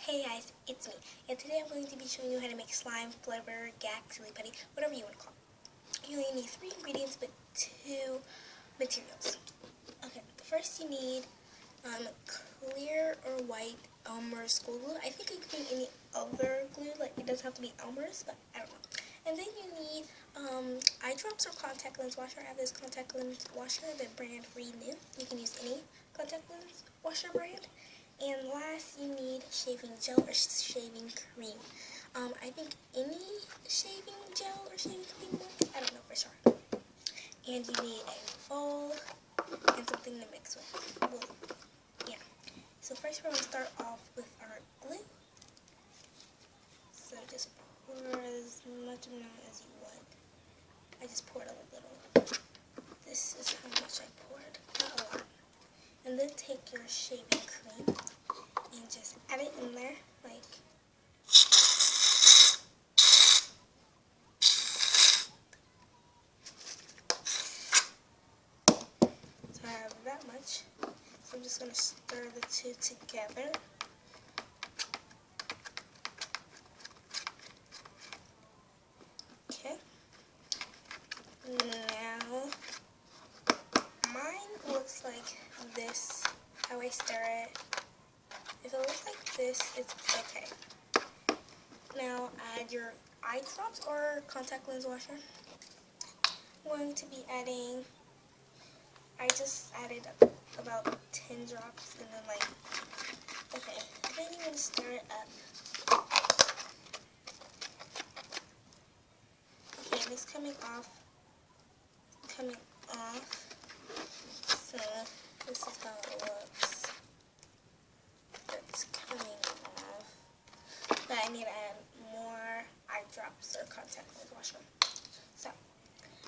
Hey guys, it's me, and today I'm going to be showing you how to make slime, flubber, gack, silly putty, whatever you want to call it. You only need 3 ingredients but 2 materials. Okay, first you need clear or white Elmer's school glue. I think it could be any other glue, like it doesn't have to be Elmer's, but I don't know. And then you need eye drops or contact lens washer. I have this contact lens washer, the brand Renew. You can use any contact lens washer brand. And last, you need shaving gel or shaving cream. I think any shaving gel or shaving cream works. I don't know for sure. And you need a bowl and something to mix with. Well, yeah. So first we're going to start off with our glue. So just pour as much amount as you want. I just poured a little. This is how much I poured. Not a lot. And then take your shaving cream and just add it in there, like so I have that much. So I'm just going to stir the two together. Okay. Now, mine looks like this, how I stir it. If it looks like this, it's okay. Now add your eye drops or contact lens washer. I'm going to be adding, I just added about 10 drops and then like, okay. Then you're going to stir it up. Okay, and it's coming off. So this is how it looks. It's coming off. But I need to add more eye drops or contact lens washer. So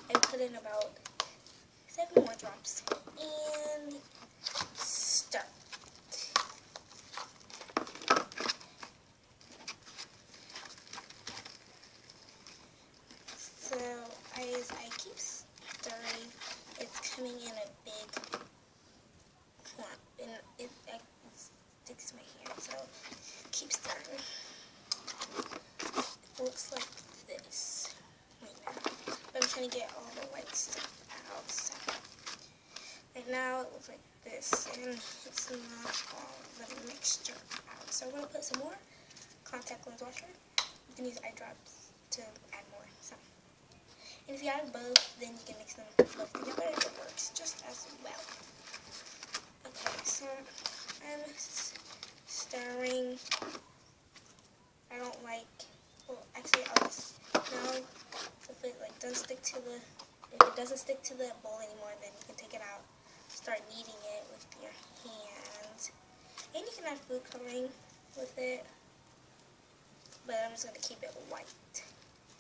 I put in about 7 more drops and stir. So as I keep stirring, it's coming in a big clump and it sticks to my hand. So keep stirring. It looks like this right now. But I'm trying to get all the white stuff out. So right now it looks like this, and it's not all the mixture out. So I'm going to put some more contact lens washer. You can use eye drops to add more. So, and if you add both, then you can mix them both together. It works just as well. Okay, so I'm stirring. I don't like. Well, actually, I'll just now if it doesn't stick to the. If it doesn't stick to the bowl anymore, then you can take it out. Start kneading it with your hands. And you can add food coloring with it. But I'm just going to keep it white.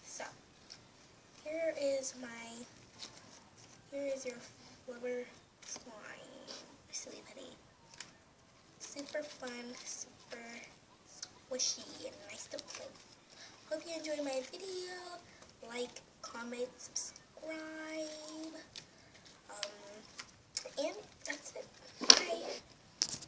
So, here is your flubber slime. Silly putty. Super fun, super squishy, and nice to play. Hope you enjoyed my video. Like, comment, subscribe. And that's it. Bye.